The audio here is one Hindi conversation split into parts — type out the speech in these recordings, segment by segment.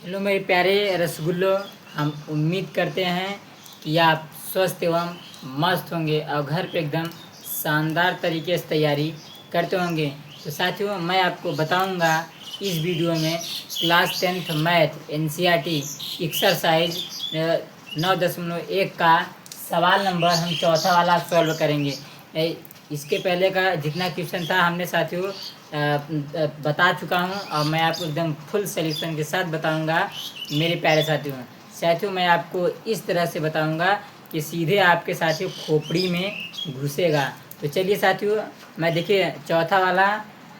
हेलो मेरे प्यारे रसगुल्लो। हम उम्मीद करते हैं कि आप स्वस्थ एवं मस्त होंगे और घर पे एकदम शानदार तरीके से तैयारी करते होंगे। तो साथियों, मैं आपको बताऊंगा इस वीडियो में class 10th math NCERT exercise 9.1 का सवाल नंबर हम चौथा वाला सॉल्व करेंगे। इसके पहले का जितना क्वेश्चन था हमने साथियों बता चुका हूँ और मैं आपको एकदम फुल सॉल्यूशन के साथ बताऊंगा। मेरे प्यारे साथियों मैं आपको इस तरह से बताऊंगा कि सीधे आपके साथियों खोपड़ी में घुसेगा। तो चलिए साथियों, मैं देखिए चौथा वाला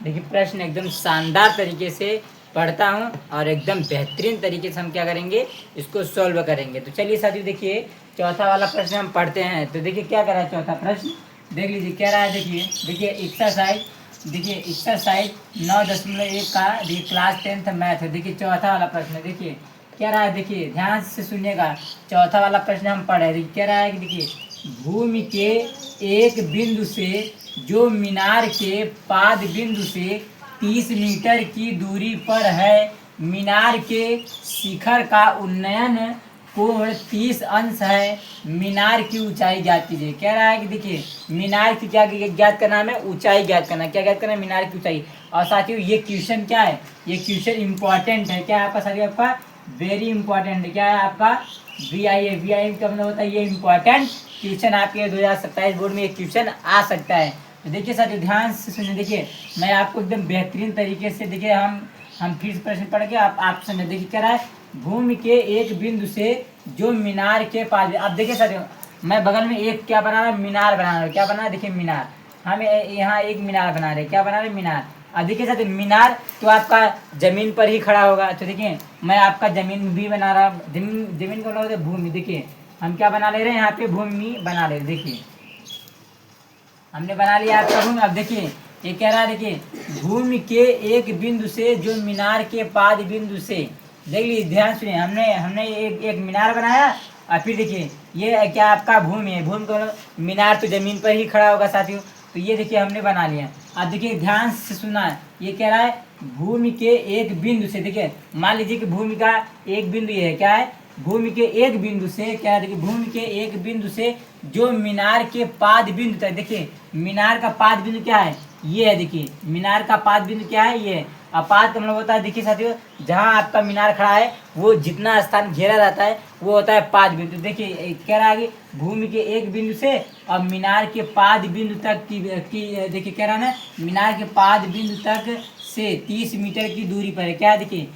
देखिए प्रश्न एकदम शानदार तरीके से पढ़ता हूँ और एकदम बेहतरीन तरीके से हम क्या करेंगे, इसको सॉल्व करेंगे। तो चलिए साथियों, देखिए चौथा वाला प्रश्न हम पढ़ते हैं। तो देखिए क्या कह रहा है चौथा प्रश्न, देख लीजिए क्या रहा है। देखिए एक्सरसाइज 9.1 का देखिए क्लास 10th मैथ है। देखिए चौथा वाला प्रश्न है। देखिए क्या रहा है, देखिए ध्यान से सुनिएगा। चौथा वाला प्रश्न हम पढ़े, देखिए क्या रहा है कि देखिए भूमि के एक बिंदु से जो मीनार के पाद बिंदु से 30 मीटर की दूरी पर है, मीनार के शिखर का उन्नयन कोण 30 अंश है। मीनार की ऊंचाई ज्ञात कीजिए। कह रहा है कि देखिए मीनार की क्या ज्ञात करना है, हमें ऊंचाई ज्ञात करना है। क्या ज्ञात करना है, मीनार की ऊंचाई। और साथियों ये क्वेश्चन क्या है, ये क्वेश्चन इंपॉर्टेंट है। क्या है आपका साथियों, आपका वेरी इंपॉर्टेंट है। क्या है आपका वी आई का मतलब होता है ये इंपॉर्टेंट क्वेश्चन। आपके 2027 बोर्ड में ये क्वेश्चन आ सकता है। तो देखिए साथियों ध्यान से सुनिए। देखिए मैं आपको एकदम बेहतरीन तरीके से देखिए हम फिर प्रश्न पढ़ के आप समझे। देखिए क्या रहा है, भूमि के एक बिंदु से जो मीनार के पास। अब देखिए साथियों, मैं बगल में एक क्या बना रहा, मीनार बना रहा हूँ। क्या बना, देखिए मीनार। हम यहाँ एक मीनार बना रहे। क्या बना रहे, मीनार। अब देखिए साथियों मीनार तो आपका जमीन पर ही खड़ा होगा। तो देखिए मैं आपका जमीन भी बना रहा, जमीन को बोला भूमि। देखिए हम क्या बना ले रहे हैं, यहाँ पे भूमि बना ले रहे। देखिए हमने बना लिया आपका भूमि। अब देखिए ये कह रहा है, देखिए भूमि के एक बिंदु से जो मीनार के पाद बिंदु से, देख लीजिए ध्यान सुनिए। हमने हमने एक मीनार बनाया और फिर देखिए ये क्या आपका भूमि है। भूमि को मीनार तो जमीन पर ही खड़ा होगा साथियों। तो ये देखिए हमने बना लिया। अब देखिए ध्यान से सुना, ये कह रहा है भूमि के एक बिंदु से। देखिए मान लीजिए कि भूमि का एक बिंदु ये है। क्या है, भूमि के एक बिंदु से। क्या है, देखिए भूमि के एक बिंदु से जो मीनार के पाद बिंदु तक। देखिए मीनार का पाद बिंदु क्या है, ये है। देखिए मीनार का पाद बिंदु क्या है, ये है। अब पाद का मतलब होता है, देखिए साथियों जहाँ आपका मीनार खड़ा है वो जितना स्थान घेरा रहता है वो होता है पाद बिंदु। देखिए कह रहा है कि भूमि के एक बिंदु से और मीनार के पाद बिंदु तक की देखिए कह रहा है ना, मीनार के पाद बिंदु तक से 30 मीटर की दूरी पर है। क्या है, देखिए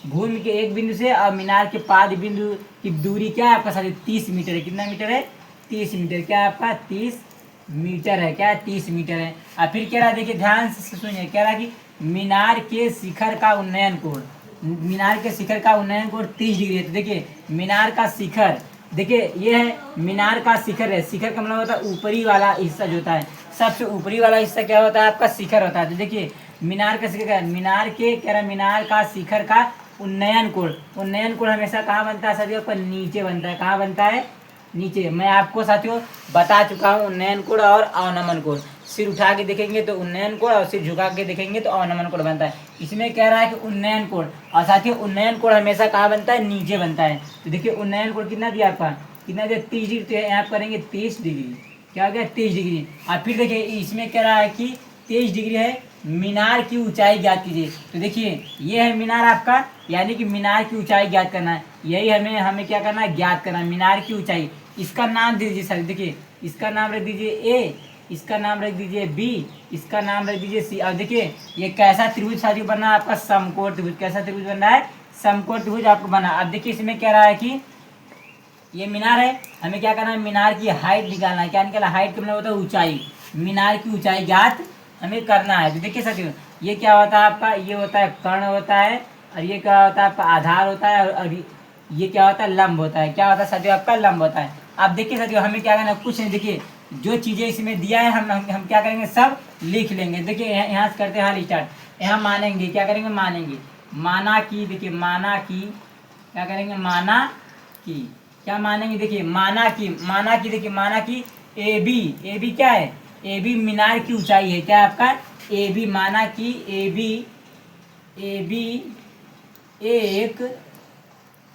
भूमि के एक बिंदु से और मीनार के पाद बिंदु की दूरी क्या है आपका साथी, 30 मीटर है। कितना मीटर है, 30 मीटर। क्या है आपका, 30 मीटर है। क्या है, 30 मीटर है। और फिर कह रहा है, देखिए ध्यान से सुनिए। कह रहा है कि मीनार के शिखर का उन्नयन कोण, मीनार के शिखर का उन्नयन कोण 30 डिग्री है। तो देखिए मीनार का शिखर, देखिए ये है मीनार का शिखर है। शिखर का मतलब होता है ऊपरी वाला हिस्सा जो होता है, सबसे ऊपरी वाला हिस्सा क्या होता है आपका, शिखर होता है। तो देखिए मीनार का शिखर है, मीनार के कह रहा है मीनार का शिखर का उन्नयन कोण। उन्नयन कोण हमेशा कहाँ बनता है साथियों, पर नीचे बनता है। कहाँ बनता है, नीचे। मैं आपको साथियों बता चुका हूँ उन्नयन कोण और अवनमन कोण। सिर उठा के देखेंगे तो उन्नयन कोण और सिर झुका के देखेंगे तो अवनमन कोण बनता है। इसमें कह रहा है कि उन्नयन कोण, और साथियों उन्नयन कोण हमेशा कहाँ बनता है, नीचे बनता है। तो देखिए उन्नयन कोण कितना दिया आपका, कितना दिया, 30 डिग्री। तो यहाँ करेंगे 30 डिग्री। क्या हो गया, 30 डिग्री। और फिर देखिए इसमें कह रहा है कि 23 डिग्री है। मीनार की ऊंचाई ज्ञात कीजिए। तो देखिए ये है मीनार आपका, यानी कि मीनार की ऊंचाई ज्ञात करना है। यही हमें हमें क्या करना है, ज्ञात करना है मीनार की ऊंचाई। इसका नाम दे दीजिए सर। देखिए इसका नाम रख दीजिए ए, इसका नाम रख दीजिए बी, इसका नाम रख दीजिए सी। अब देखिए ये कैसा त्रिभुज साथियों बना है आपका, समकोण त्रिभुज। कैसा त्रिभुज बन रहा है, समकोण त्रिभुज आपको बना। अब देखिए इसमें कह रहा है कि ये मीनार है, हमें क्या करना है, मीनार की हाइट निकालना है। क्या निकालना, हाइट का मतलब होता है ऊंचाई। मीनार की ऊंचाई ज्ञात हमें करना है। तो देखिए साथियों ये क्या होता है आपका, ये होता है कर्ण होता है, और ये क्या होता है आपका आधार होता है, और ये क्या होता है, लंब होता है। क्या होता है साथियों, आपका लंब होता है। अब देखिए साथियों हमें क्या करना है, कुछ नहीं। देखिए जो चीज़ें इसमें दिया है हम क्या करेंगे, सब लिख लेंगे। देखिए यहाँ से करते हैं हाल स्टार्ट। यहाँ मानेंगे, क्या करेंगे, मानेंगे। माना की, देखिए माना की, क्या करेंगे, माना की। क्या मानेंगे, देखिए माना की, माना की। देखिए माना की ए बी, ए बी क्या है, ए बी मीनार की ऊंचाई है। क्या है आपका, ए बी। माना की ए बी, ए बी एक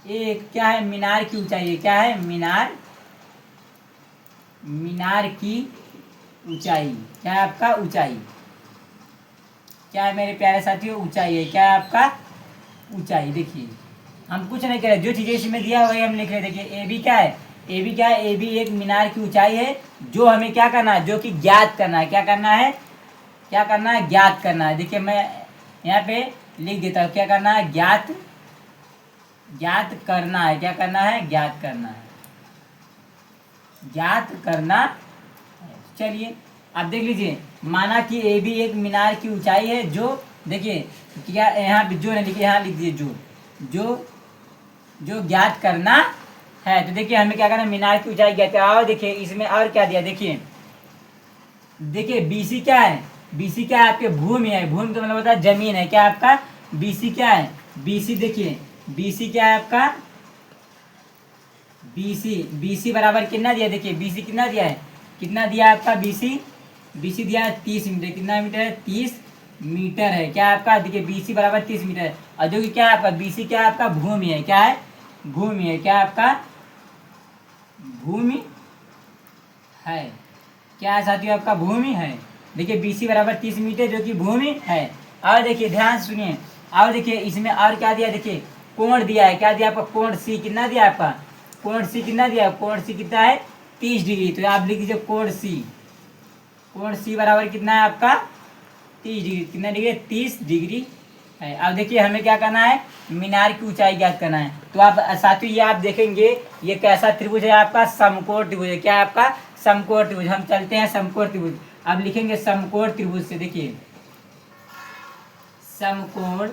एक क्या है, मीनार की ऊंचाई है, क्या है, मीनार, मीनार की ऊंचाई, क्या है आपका, ऊंचाई, क्या है मेरे प्यारे साथियों, ऊंचाई है, क्या है आपका, ऊंचाई। देखिए हम कुछ नहीं कर रहे, जो चीजें इसमें दिया है वही हम लिख रहे हैं। देखिए ए बी क्या है, ए बी क्या है, ए बी एक मीनार की ऊंचाई है, जो हमें क्या करना है, जो कि ज्ञात करना है, क्या करना है, क्या करना है, ज्ञात करना है। देखिए मैं यहाँ पे लिख देता हूँ, क्या करना है, ज्ञात, ज्ञात करना है, क्या करना है, ज्ञात करना है, ज्ञात करना है। चलिए अब देख लीजिए, माना कि ए बी एक मीनार की ऊंचाई है, जो देखिए क्या यहाँ पे जो नहीं लिखिए, यहाँ लिख दीजिए जो जो ज्ञात करना है। तो देखिए हमें क्या करना है, मीनार की ऊंचाई ज्ञात करना। और देखिए इसमें और क्या दिया, देखिए देखिए बीसी क्या है, बीसी क्या है, आपके भूमि है, भूमि का मतलब होता है जमीन है, क्या है आपका, बीसी क्या है, बीसी देखिए बीसी क्या है आपका, बीसी, बीसी बराबर कितना दिया, देखिए बीसी कितना दिया है, कितना दिया आपका बीसी, बीसी दिया है 30 मीटर, कितना मीटर है, 30 मीटर है, क्या है आपका, देखिए बीसी बराबर 30 मीटर है। और जो कि क्या है आपका, बीसी क्या है आपका, भूमि है, क्या है, भूमि है, क्या है आपका, भूमि है, क्या है साथियों, आपका भूमि है। देखिए बीसी बराबर 30 मीटर, जो कि भूमि है। और देखिए ध्यान से सुनिए, और देखिए इसमें और क्या दिया, देखिए कोण दिया है, क्या दिया आपका, कोण सी, कितना दिया आपका, कोण सी कितना दिया, कोण सी कितना है, 30 डिग्री। तो आप लिख दीजिए कोण सी, कोण सी बराबर कितना है आपका, 30 डिग्री, कितना डिग्री, 30 डिग्री है। अब देखिए हमें क्या करना है, मीनार की ऊंचाई ज्ञात करना है। तो आप साथियों ये आप देखेंगे, ये कैसा त्रिभुज है आपका, समकोण त्रिभुज है, क्या है आपका, समकोण त्रिभुज। हम चलते हैं समकोण त्रिभुज, अब लिखेंगे समकोण त्रिभुज से। देखिए समकोण,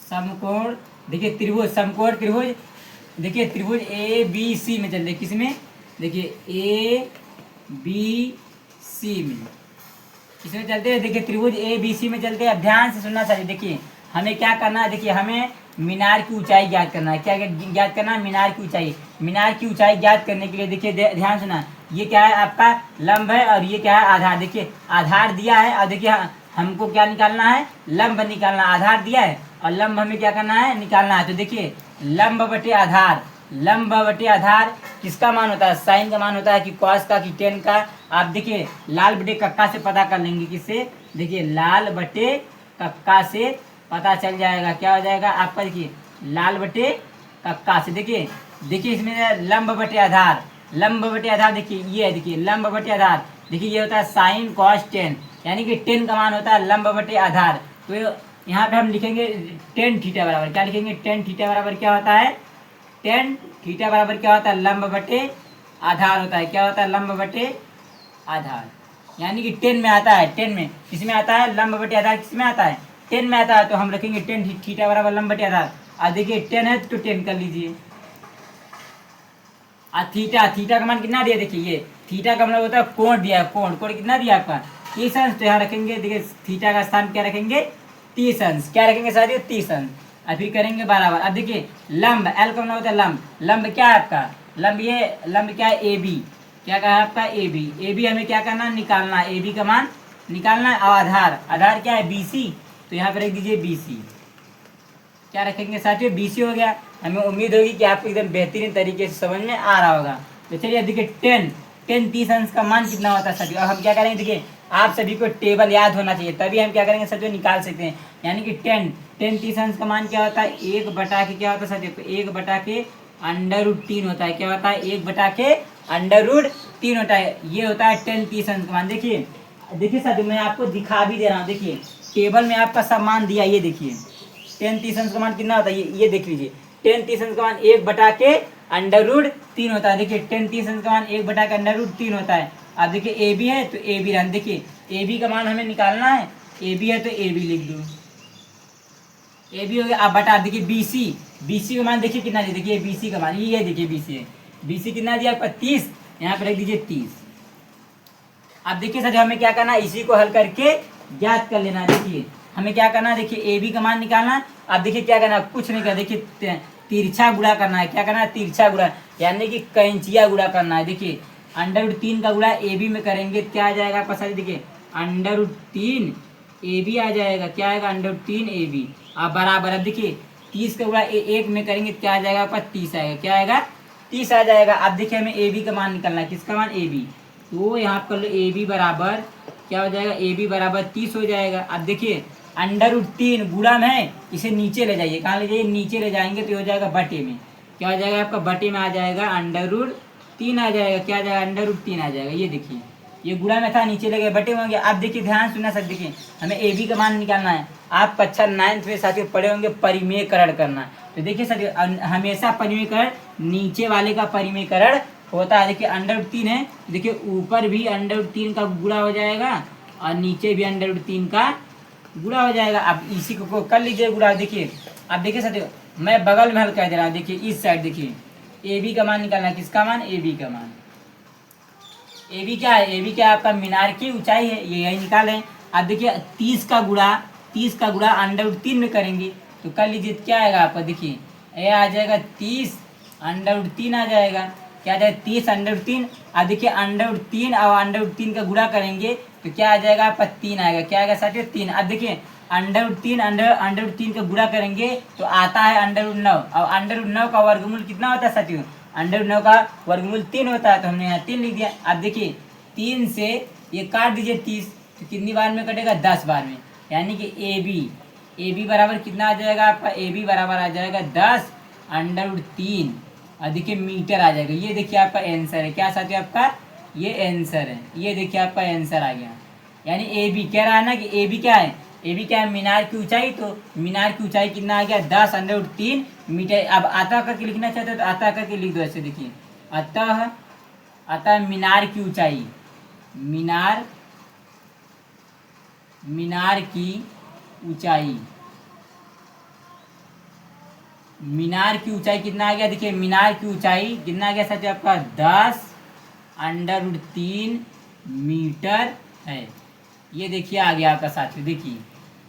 समकोण, देखिए त्रिभुज, समकोण त्रिभुज, देखिए त्रिभुज ए बी सी में चलते, किसमें, देखिए ए बी सी में, इसमें चलते हैं। देखिए त्रिभुज ए बी सी में चलते हैं। अब ध्यान से सुनना चाहिए, देखिए हमें क्या करना है, देखिए हमें मीनार की ऊंचाई ज्ञात करना है, क्या ज्ञात करना है, मीनार की ऊंचाई। मीनार की ऊंचाई ज्ञात करने के लिए देखिए ध्यान सुना, ये क्या है आपका लंब है, और ये क्या है आधार। देखिए आधार दिया है, और देखिए हमको क्या निकालना है, लंब निकालना, आधार दिया है और लंब हमें क्या करना है, निकालना है। तो देखिए लंब बटे आधार, लंब बटे आधार किसका मान होता है, साइन का मान होता है, कि कॉस का, कि टेन का। आप देखिए लाल बटे कक्का से पता कर लेंगे, किससे, देखिए लाल बटे कक्का से पता चल जाएगा, क्या हो जाएगा आपका, देखिए लाल बटे कक्का से। देखिए देखिए इसमें लंब बटे आधार, लंब बटे आधार, देखिए ये है, देखिए लंब बटे आधार, देखिए ये होता है साइन कॉस टेन, यानी कि टेन का मान होता है लंब बटे आधार। तो यहाँ पे हम लिखेंगे टेन थीटा बराबर, क्या लिखेंगे, टेन थीटा बराबर क्या होता है, टेन थीटा बराबर क्या होता है, लंब बटे आधार होता है, क्या होता है, लंब बटे आधार। यानी कि टेन में आता है, टेन में किसमें आता है, लंब बटे आधार किसमें आता है, टेन में आता है। तो हम रखेंगे टेन थीटा बराबर लंब बटे आधार। अब देखिए टेन है तो टेन कर लीजिए, और थीटा, थीटा का मान कितना दिया, देखिए ये थीटा का मतलब होता है कोण दिया है, कोण, कोण कितना दिया आपका, 30 अंश। तो यहाँ रखेंगे, देखिए थीटा का स्थान क्या रखेंगे, 30 अंश, क्या रखेंगे साथियों, 30 अंश। और फिर करेंगे बराबर। अब देखिए लंब, एल का मतलब होता है लंब, लंब क्या है आपका, लंब, ये लंब क्या है, ए बी, क्या कहा है आपका, ए बी, ए बी हमें क्या करना है, निकालना है, ए बी का मान निकालना है। और आधार, आधार क्या है, बी सी, तो यहाँ पर रख दीजिए बी सी, क्या रखेंगे साथियों, बी सी हो गया। हमें उम्मीद होगी कि आपको एकदम बेहतरीन तरीके से समझ में आ रहा होगा। तो चलिए देखिए टेन, टेन 30 अंश का मान कितना होता है साथियों। अब हम क्या करेंगे, देखिए आप सभी को टेबल याद होना चाहिए, तभी हम क्या करेंगे साथियों, निकाल सकते हैं। यानी कि टेन, टेन 30 अंश का मान क्या होता है, 1/के क्या होता है साथियों, 1/के √3 होता है, क्या होता है, 1/के √3 होता है। ये होता है टेन 30 अंश का मान। देखिए देखिए साथियों मैं आपको दिखा भी दे रहा हूँ, देखिए टेबल में आपका सब मान दिया, ये देखिए टेन 30 अंश का मान कितना होता है, ये देख लीजिए, टेन 30 अंश का मान 1/के √3 होता है। देखिए टेन 30 अंश का मान 1/के √3 होता है। अब देखिए ए बी है तो ए बी रन, देखिए ए बी का मान हमें निकालना है, ए बी है तो ए बी लिख दो, ए बी हो गया। अब बटा देखिए बी सी, बी सी का मान देखिए कितना दिया, देखिए बी सी का मान ये देखिए बी सी है, बी सी कितना दिया आपका 30, यहाँ पे रख दीजिए 30। अब देखिए सर हमें क्या करना है, इसी को हल करके ज्ञात कर लेना है। देखिए हमें क्या करना है, देखिए ए बी का मान निकालना है। अब देखिए क्या करना है, कुछ नहीं करना, देखिए तिरछा गुणा करना है, क्या करना है, तिरछा गुणा, यानी कि कैंचिया गुणा करना है। देखिए √3 का गुणा ए बी में करेंगे क्या आ जाएगा आपका साथ, देखिए √3 ए बी आ जाएगा, क्या आएगा √3 AB। अब बराबर, अब देखिए 30 का गुणा एक में करेंगे क्या आ जाएगा आपका 30 आएगा, क्या आएगा 30 आ जाएगा। अब देखिए हमें ए बी का मान निकालना है, किसका मान ए बी, तो यहाँ कर लो ए बी बराबर क्या हो जाएगा, ए बी बराबर 30 हो जाएगा। अब देखिए √3 गुणा में है, इसे नीचे ले जाइए, कहाँ ले जाइए, नीचे ले जाएंगे तो हो जाएगा बटे में, क्या हो जाएगा आपका बटे में आ जाएगा √3 आ जाएगा, क्या आ जाएगा √3 आ जाएगा। ये देखिए ये गुणा में था, नीचे ले गए बटे होंगे। अब देखिए ध्यान सुनना सर, देखिए हमें ए बी का मान निकालना है। आप कक्षा 9th में साथियों पढ़े होंगे परिमेयकरण करना, तो देखिए साथियों हमेशा परिमेयकरण नीचे वाले का परिमेयकरण होता है। देखिए √3 है, देखिए ऊपर भी √3 का गुणा हो जाएगा और नीचे भी √3 का गुणा हो जाएगा। अब इसी को कर लीजिए गुणा। देखिए अब देखिए साथियों मैं बगल में हल कर दे रहा हूँ, देखिए इस साइड देखिए ए बी का मान निकालना है, किसका मान, ए बी का मान। ए बी क्या है, ए बी क्या है आपका मीनार की ऊंचाई है, ये यही निकालें। अब देखिए 30 का गुणा √3 में करेंगे तो कर लीजिए क्या आएगा आपका, देखिए ये आ जाएगा 30 √3 आ जाएगा, क्या आ जाएगा 30 √3। अब देखिए √3 और √3 का गुणा करेंगे तो क्या आ जाएगा आपका 3 आएगा, क्या आएगा साथियों 3। अब देखिए √3 का गुणा करेंगे तो आता है √9, और √9 का वर्गमूल कितना होता है साथियों, √9 का वर्गमूल 3 होता है, तो हमने यहाँ 3 लिख दिया। अब देखिए 3 से ये काट दीजिए 30, तो कितनी बार में कटेगा 10 बार में, यानी कि ए बी बराबर कितना आ जाएगा आपका, ए बी बराबर आ जाएगा 10 √3 और देखिए मीटर आ जाएगा। ये देखिए आपका आंसर है, क्या साथियों आपका ये आंसर है, ये देखिए आपका आंसर आ गया। यानी ए बी कह रहा है ना कि ए बी क्या है, ए बी क्या है मीनार की ऊंचाई, तो मीनार की ऊंचाई कितना आ गया 10 √3 मीटर। अब अतः करके लिखना चाहते हो तो अतः करके लिख दो ऐसे, देखिए अतः मीनार की ऊंचाई, मीनार की ऊंचाई, मीनार की ऊंचाई कितना आ गया, देखिए मीनार की ऊंचाई कितना आ गया साथियों आपका 10 √3 मीटर है। ये देखिए आ गया आपका साथियों, देखिए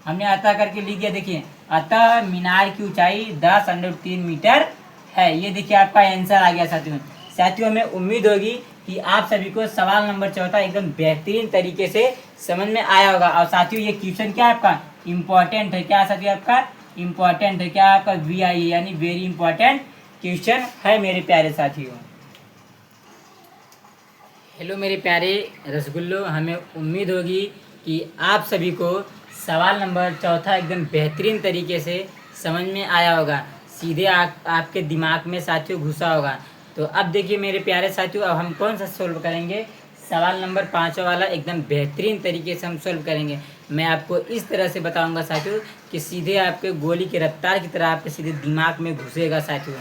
हमने अतः करके लिख दिया। देखिए अतः मीनार की ऊंचाई 10 √3 मीटर है। ये देखिए आपका आंसर आ गया साथियों। साथियों हमें उम्मीद होगी कि आप सभी को सवाल नंबर 14 एकदम बेहतरीन तरीके से समझ में आया होगा। और साथियों ये क्वेश्चन क्या है आपका इम्पोर्टेंट है, क्या साथियों आपका इम्पोर्टेंट है, क्या आपका VIE यानी वेरी इंपॉर्टेंट क्वेश्चन है मेरे प्यारे साथियों। हेलो मेरे प्यारे रसगुल्लो, हमें उम्मीद होगी कि आप सभी को सवाल नंबर 14 एकदम बेहतरीन तरीके से समझ में आया होगा, सीधे आपके दिमाग में साथियों घुसा होगा। तो अब देखिए मेरे प्यारे साथियों अब हम कौन सा सोल्व करेंगे, सवाल नंबर 5 वाला एकदम बेहतरीन तरीके से हम सोल्व करेंगे। मैं आपको इस तरह से बताऊंगा साथियों कि सीधे आपके गोली की रफ्तार की तरह आपके सीधे दिमाग में घुसेगा साथियों।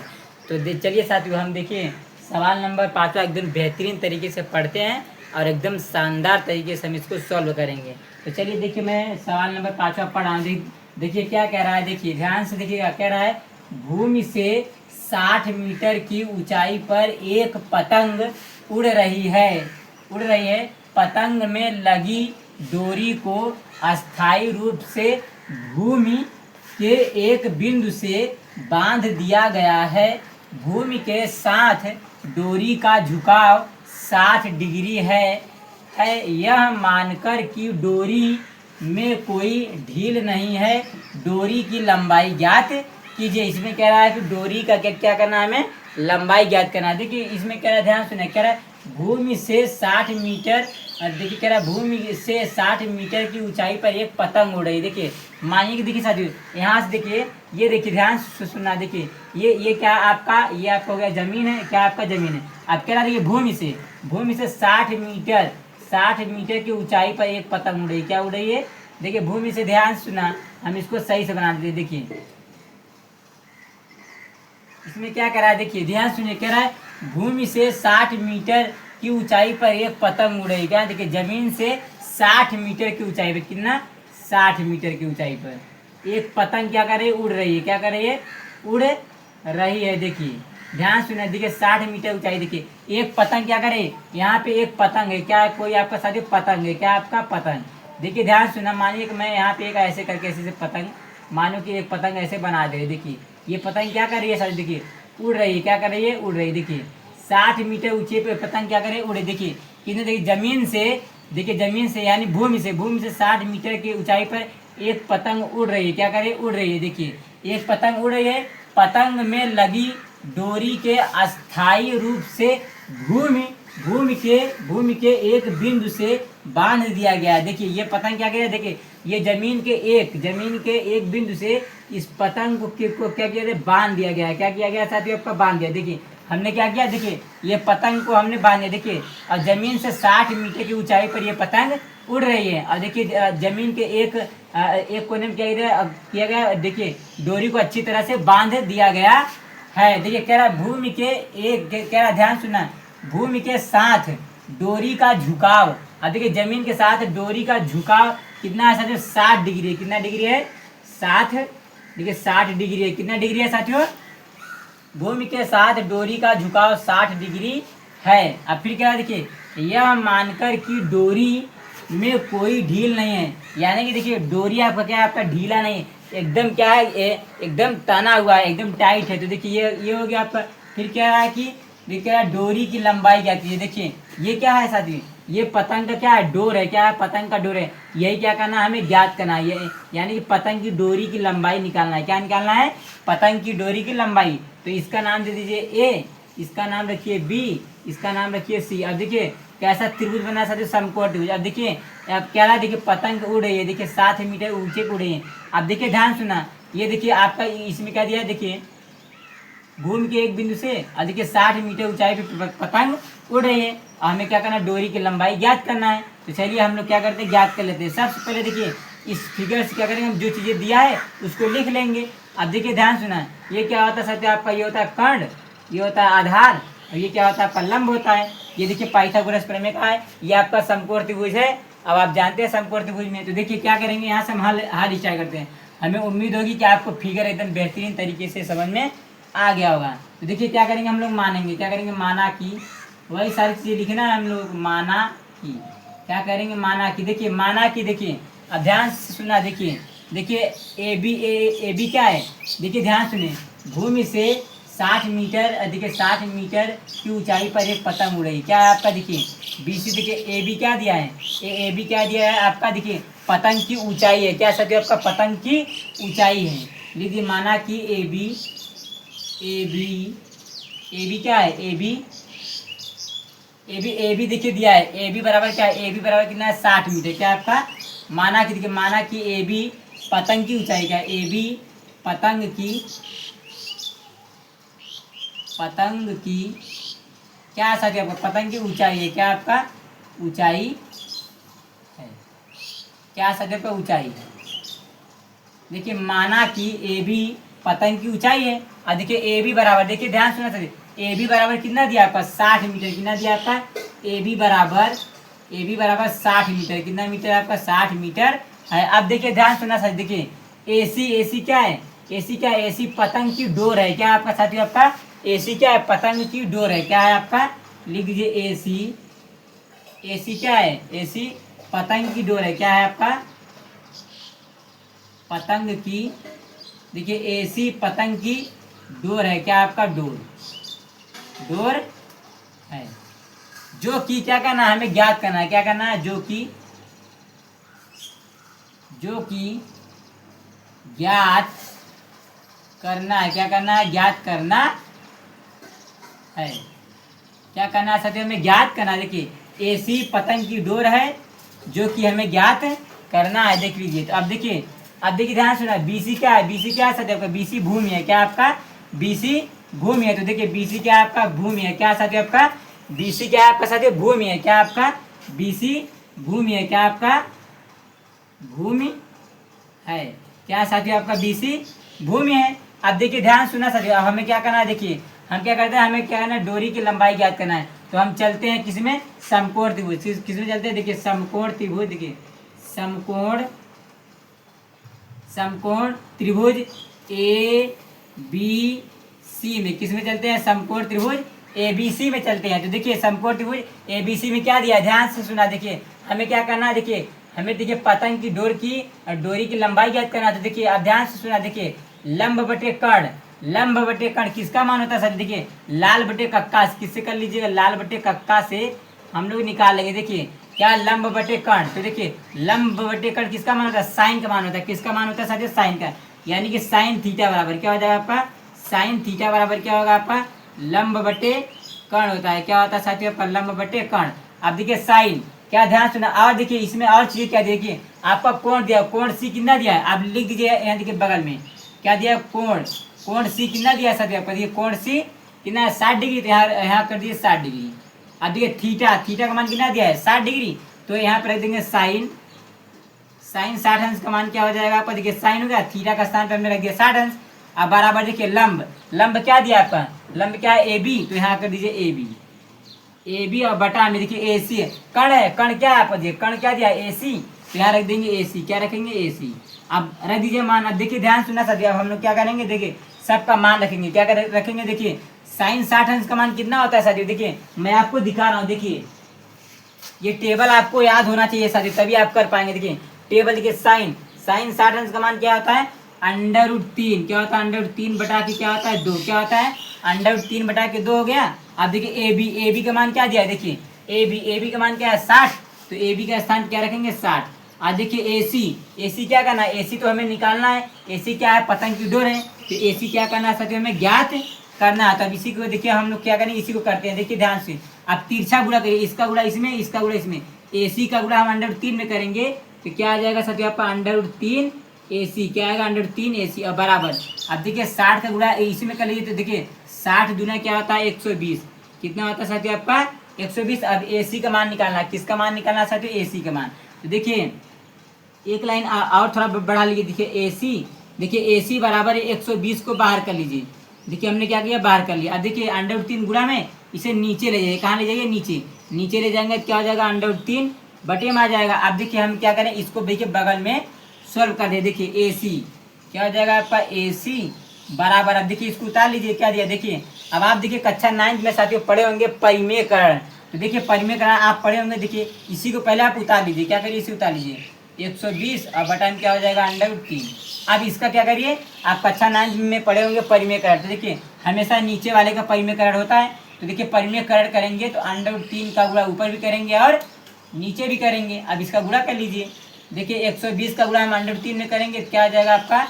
तो चलिए साथियों हम देखिए सवाल नंबर 5 एकदम बेहतरीन तरीके से पढ़ते हैं और एकदम शानदार तरीके से हम इसको सॉल्व करेंगे। तो चलिए देखिए मैं सवाल नंबर 5 पढ़ रहा हूँ। देखिए क्या कह रहा है, देखिए ध्यान से देखिएगा। कह रहा है भूमि से 60 मीटर की ऊंचाई पर एक पतंग उड़ रही है। पतंग में लगी डोरी को अस्थायी रूप से भूमि के एक बिंदु से बांध दिया गया है। भूमि के साथ डोरी का झुकाव 60 डिग्री है। यह मानकर कि डोरी में कोई ढील नहीं है, डोरी की लंबाई ज्ञात कीजिए। इसमें कह रहा है कि डोरी का क्या करना है, हमें लंबाई ज्ञात करना है। देखिए इसमें कह रहा है, ध्यान सुने, कह रहा है भूमि से 60 मीटर, देखिए कह रहा है भूमि से 60 मीटर की ऊंचाई पर एक पतंग उड़ रही है। देखिए मानिए कि देखिए साथियों यहाँ से देखिए, ये देखिए ध्यान से सुनना। देखिए ये क्या आपका, ये आपका हो गया जमीन है, क्या आपका जमीन है। अब कह रहा है भूमि से 60 मीटर की ऊंचाई पर एक पतंग उड़ रही है। क्या उड़ रही है, देखिए भूमि से, ध्यान सुना, हम इसको सही से बना देते। देखिए इसमें क्या कह रहा है, देखिए ध्यान सुनिए। कह रहा है भूमि से 60 मीटर की ऊंचाई पर एक पतंग उड़ रही है। क्या, देखिए जमीन से 60 मीटर की ऊंचाई पर, कितना 60 मीटर की ऊंचाई पर एक पतंग क्या कर रही है, उड़ रही है। क्या कर रही है, उड़ रही है। देखिए ध्यान सुनिए, देखिए 60 मीटर ऊंचाई, देखिए एक पतंग क्या करे, यहाँ पे एक पतंग है। क्या कोई आपका साथियों पतंग है, क्या आपका पतंग। देखिए ध्यान सुना, मानिए कि मैं यहाँ पे एक ऐसे करके ऐसे पतंग, मानो कि एक पतंग ऐसे बना दे। देखिए ये पतंग क्या कर रही है साथियों, देखिए उड़ रही है। क्या कर रही है, उड़ रही है। देखिए 60 मीटर ऊंचे पे पतंग क्या करे, उड़े। देखिए कितने, देखिए जमीन से देखिए जमीन से यानी भूमि से 60 मीटर की ऊंचाई पर एक पतंग उड़ रही है। क्या करे? उड़ रही है। देखिए एक पतंग उड़ रही है। पतंग में लगी डोरी के अस्थायी रूप से भूमि भूमि के एक बिंदु से बांध दिया गया है। देखिए ये पतंग क्या किया? देखिए ये जमीन के एक बिंदु से इस पतंग को क्या किया है? बांध दिया गया है। क्या किया गया साथियों? आपका बांध दिया। देखिए हमने क्या किया? देखिए ये पतंग को हमने बांध दिया। देखिए और जमीन से 60 मीटर की ऊंचाई पर ये पतंग उड़ रही है। और देखिए जमीन के एक कोने में किया गया। देखिए डोरी को अच्छी तरह से बांध दिया गया है। देखिए कह रहा भूमि के एक कह रहा, ध्यान सुना, भूमि के साथ डोरी का झुकाव। अब देखिए जमीन के साथ डोरी का झुकाव कितना है साथियों? 60 डिग्री है। कितना डिग्री है? 60। देखिए 60 डिग्री है। कितना डिग्री है साथियों? भूमि के साथ डोरी का झुकाव 60 डिग्री है। अब फिर क्या है? देखिए यह मानकर कि डोरी में कोई ढील नहीं है, यानी कि देखिए डोरी आपका क्या है? आपका ढीला नहीं है, एकदम क्या है? एकदम तना हुआ है, एकदम टाइट है। तो देखिए ये हो गया आपका। फिर क्या है कि देखिए डोरी की लंबाई क्या है? देखिए ये क्या है साथी? ये पतंग का क्या है? डोर है। क्या है? पतंग का डोर है। यही क्या करना है? हमें ज्ञात करना है। ये यानी कि पतंग की डोरी की लंबाई निकालना है। क्या निकालना है? पतंग की डोरी की लंबाई। तो इसका नाम दे दीजिए ए, इसका नाम रखिए बी, इसका नाम रखिए सी। अब देखिए कैसा त्रिभुज बना सकते? समकोण त्रिभुज। अब देखिए अब क्या रहा? देखिए पतंग उड़ रही है। देखिए 60 मीटर ऊंचे उड़ रही है। अब देखिए ध्यान सुना, ये देखिए आपका इसमें क्या दिया है? देखिए भूमि के एक बिंदु से और देखिए 60 मीटर ऊंचाई पे पतंग उड़ रही है। और हमें क्या करना है? डोरी की लंबाई ज्ञात करना है। तो चलिए हम लोग क्या करते हैं? ज्ञात कर लेते हैं। सबसे पहले देखिए इस फिगर से क्या करेंगे? हम जो चीजें दिया है उसको लिख लेंगे। अब देखिए ध्यान सुना, ये क्या होता है सत्य? आपका ये होता है कर्ण, ये होता है आधार, और ये क्या होता है? आपका लंब होता है। ये देखिए पाइथागोरस प्रमेय का है। ये आपका समकोण त्रिभुज है। अब आप जानते हैं समकोण त्रिभुज में। तो देखिए क्या करेंगे? यहाँ से हम हाल स्टार्ट करते हैं। हमें उम्मीद होगी कि आपको फिगर एकदम बेहतरीन तरीके से समझ में आ गया होगा। तो देखिए क्या करेंगे? हम लोग मानेंगे। क्या करेंगे? माना कि, वही सारी चीजें लिखना है हम लोग। माना कि क्या करेंगे? माना कि। देखिए माना कि, देखिए अब ध्यान से सुना। देखिए ए बी क्या है? देखिए ध्यान सुनिए, भूमि से 60 मीटर, देखिए 60 मीटर की ऊंचाई पर एक पतंग उड़ रही। क्या है आपका? देखिए बीसी। देखिए ए बी क्या दिया है? ए बी क्या दिया है आपका? देखिए पतंग की ऊंचाई है। क्या सत्य? आपका पतंग की ऊंचाई है। लीजिए माना कि ए बी क्या है? ए बी देखिए दिया है। ए बी बराबर क्या है? ए बी बराबर कितना है? 60 मीटर। क्या आपका? माना कि, देखिए माना कि ए बी पतंग की ऊंचाई क्या है? ए बी पतंग की क्या साथी? आपका पतंग की ऊंचाई है। क्या आपका? ऊंचाई है। क्या साथी? आपका ऊंचाई है। देखिए माना कि ए बी पतंग की ऊंचाई है। और देखिए ए बी बराबर, देखिए ध्यान सुना सर, ए बी बराबर कितना दिया आपका? 60 मीटर। कितना दिया आपका? ए बी बराबर 60 मीटर। कितना मीटर आपका? 60 मीटर है। अब देखिए ध्यान सुना सर, देखिए ए सी क्या है? ए सी क्या है? ए सी पतंग की डोर है। क्या आपका साथी? आपका ए सी क्या है? पतंग की डोर है। क्या है आपका? लिख दीजिए ए सी क्या है? ए सी पतंग की डोर है। क्या है आपका? पतंग की, देखिए एसी पतंग की डोर है। क्या आपका? डोर है। जो कि क्या करना है? हमें ज्ञात करना है। क्या करना है? जो कि ज्ञात करना है। क्या करना है? ज्ञात करना है। क्या करना है साथियों? हमें ज्ञात करना है। देखिए एसी पतंग की डोर है जो कि हमें ज्ञात करना है। देख लीजिए। तो अब देखिए ध्यान सुना, बीसी क्या है? बीसी क्या है साथियों? आपका बीसी भूमि है। क्या आपका? बीसी भूमि है। तो देखिए बीसी क्या है आपका? भूमि है। क्या साथियों? आपका बीसी क्या है आपका साथियों? भूमि है। क्या आपका? बीसी भूमि है। क्या आपका? भूमि है। क्या साथियों? आपका बीसी भूमि है। अब देखिए ध्यान सुना साथियों, अब हमें क्या करना है? देखिए हम क्या करते हैं? हमें क्या करना है? डोरी की लंबाई ज्ञात करना है। तो हम चलते हैं किसमें? समकोण त्रिभुज। किसमें चलते हैं? देखिए समकोण त्रिभुज। देखिए समकोण त्रिभुज ए बी सी में। किस में चलते हैं? समकोण त्रिभुज ए बी सी में चलते हैं। तो देखिए समकोण त्रिभुज ए बी सी में क्या दिया है? ध्यान से सुना। देखिए हमें क्या करना है? देखिए हमें देखिए पतंग की डोरी की लंबाई ज्ञात करना है। तो देखिए अब ध्यान से सुना। देखिए लंब बटे कर्ण किसका मान होता है सर? देखिए लाल बटे कक्का। किससे कर लीजिएगा? लाल बटे कक्का से हम लोग निकाल लेंगे। देखिए क्या लंब बटे कर्ण। तो देखिए लंब बटे कर्ण किसका मान होता है, साइन का मान होता है। किसका मान होता है साथियों, साइन का। यानी कि साइन थीटा बराबर क्या हो जाएगा आपका, साइन थीटा बराबर क्या होगा आपका, लंब बटे कर्ण होता है। क्या होता है साथियों आपका, लंब बटे कर्ण। अब देखिए साइन, क्या ध्यान सुना। और देखिए इसमें और चीज क्या देखिए, आपका कोण दिया, कोण सी कितना दिया है, आप लिख दीजिए यहाँ देखिए बगल में क्या दिया, कोण, कोण सी कितना दिया साथियों आपका, देखिए कोण सी कितना है 60 डिग्री। तो यहाँ कर दिए 60 डिग्री। अब देखिए थीटा, थीटा का मान कितना दिया है 60 डिग्री। तो यहाँ पर रख देंगे साइन, साइन 60 अंश का मान क्या हो जाएगा आपका, देखिए साइन हो गया, थीटा का स्थान पर हमने रख दिया 60 अंश। अब बराबर देखिए लंब, लंब क्या दिया आपका, लंब क्या है ए बी। तो यहाँ कर दीजिए ए बी, ए बी और बटा में देखिए ए सी कर्ण है, कर्ण क्या है आपका, देखिए कर्ण क्या दिया ए सी। तो यहाँ रख देंगे ए सी, क्या रखेंगे ए सी। अब रख दीजिए मान। अब देखिए ध्यान सुनना साथियों, अब हम लोग क्या करेंगे, देखिए सबका मान रखेंगे। क्या रखेंगे, देखिए साइन 60 अंश का मान कितना होता है साथियों, देखिए मैं आपको दिखा रहा हूँ। देखिए ये टेबल आपको याद होना चाहिए साथियों, तभी आप कर पाएंगे। देखिए टेबल, देखिए साइन, साइन 60 अंश का मान क्या होता है, √3। क्या होता है, √3 बटा के क्या होता है 2। क्या होता है, √3 बटा के 2 हो गया। अब देखिए ए बी, ए बी का मान क्या दिया है, देखिए ए बी का मान क्या है 60। तो ए बी का स्थान क्या रखेंगे 60। आज देखिए ए सी, ए सी क्या करना है, ए सी तो हमें निकालना है। ए सी क्या है, पतंग की डोर है। तो ए सी क्या करना है साथियों, हमें ज्ञात करना है। तो अब इसी को देखिए हम लोग क्या करेंगे, इसी को करते हैं। देखिए ध्यान से, अब तिरछा गुणा करिए, इसका गुणा इसमें, इसका गुणा इसमें। ए सी का गुणा हम √3 में करेंगे तो क्या आ जाएगा साथियों आपका √3 ए सी। क्या आएगा, √3 ए सी। और बराबर, अब देखिए 60 का गुणा इसी में कर लीजिए। तो देखिए 60 दूना क्या होता है 120। कितना होता है साथियों आपका 120। अब ए सी का मान निकालना है। किसका मान निकालना है साथियों, ए सी का मान। तो देखिए एक लाइन और थोड़ा बढ़ा लीजिए। देखिए ए सी, देखिए ए सी बराबर 120 को बाहर कर लीजिए। देखिए हमने क्या किया, बाहर कर लिया। अब देखिए √3 गुणा में इसे नीचे ले जाइए। कहाँ ले जाइए, नीचे, नीचे ले जाएंगे तो क्या हो जाएगा, √3 बटे में आ जाएगा। अब देखिए हम क्या करें, इसको देखिए बगल में सॉल्व कर दे। देखिए ए सी क्या हो जाएगा आपका, ए सी बराबर, अब देखिए इसको उतार लीजिए। क्या दिया, देखिए अब आप देखिए कक्षा 9 में साथियों पढ़े होंगे परिमेयकरण। तो देखिए परिमेयकरण आप पढ़े होंगे। देखिए इसी को पहले आप उतार लीजिए। क्या करिए, इसे उतार लीजिए 120 और बटा में क्या हो जाएगा √3। अब इसका क्या करिए, आप कक्षा 9 में पढ़े होंगे परिमेयकरण। तो देखिए हमेशा नीचे वाले का परिमेयकरण होता है। तो देखिए परिमेयकरण करेंगे तो √3 का गुणा ऊपर भी करेंगे और नीचे भी करेंगे। अब इसका गुणा कर लीजिए। देखिए 120 का गुणा हम √3 में करेंगे तो क्या आ जाएगा आपका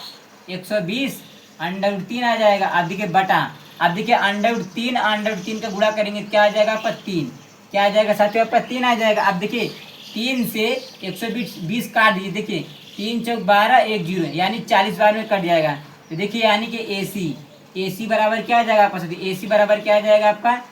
120 √3 आ जाएगा। अब देखिए बटा, अब देखिए √3 का गुणा करेंगे तो क्या आ जाएगा आपका 3। क्या आ जाएगा साथियों आपका 3 आ जाएगा। अब देखिए 3 से 120 काट दीजिए। देखिए 3 चौक 12 1 0 यानी 40 बार में कट जाएगा। तो देखिए यानी कि ए सी बराबर क्या आ जाएगा आपका, ए सी बराबर क्या आ जाएगा आपका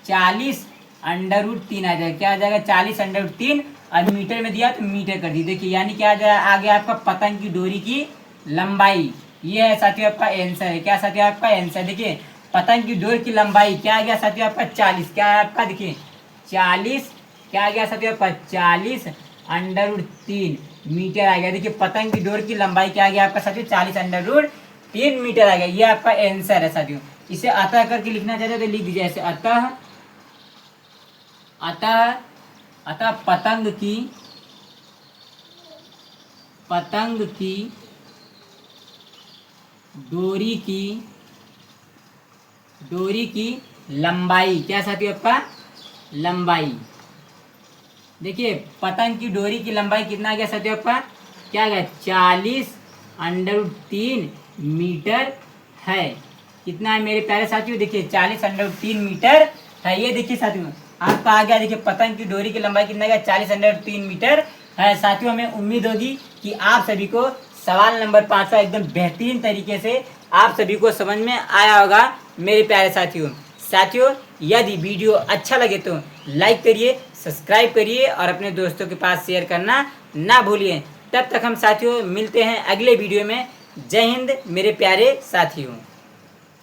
40 √3 आ जाएगा। क्या आ जाएगा 40 √3। अब मीटर में दिया तो मीटर कर दी। देखिए यानी क्या आ जाएगा, आ गया आपका पतंग की डोरी की लंबाई। ये है साथियों आपका आंसर है। क्या साथियों आपका आंसर, देखिए पतंग की डोर की लंबाई क्या आ गया साथियों आपका 40। क्या है आपका, देखिए 40 क्या आ गया साथियों आपका 40 √3 मीटर आ गया। देखिए पतंग की डोर की लंबाई क्या आ गया आपका साथियों 40 √3 मीटर आ गया। ये आपका आंसर है साथियों। इसे अतः करके लिखना चाहते हो तो लिख दीजिए ऐसे, अतः, अतः, अतः पतंग की डोरी की लंबाई, क्या साथियों आपका लंबाई। देखिए पतंग की डोरी की लंबाई कितना आ गया साथियों आपका, क्या आ गया 40 √3 मीटर है। कितना है मेरे प्यारे साथियों, देखिए 40 √3 मीटर है। ये देखिए साथियों आपका आ गया। देखिए पतंग की डोरी की लंबाई कितना गया 40 √3 मीटर है। साथियों हमें उम्मीद होगी कि आप सभी को सवाल नंबर 5 का एकदम बेहतरीन तरीके से आप सभी को समझ में आया होगा मेरे प्यारे साथियों। यदि वीडियो अच्छा लगे तो लाइक करिए, सब्सक्राइब करिए और अपने दोस्तों के पास शेयर करना ना भूलिए। तब तक हम साथियों मिलते हैं अगले वीडियो में। जय हिंद मेरे प्यारे साथियों।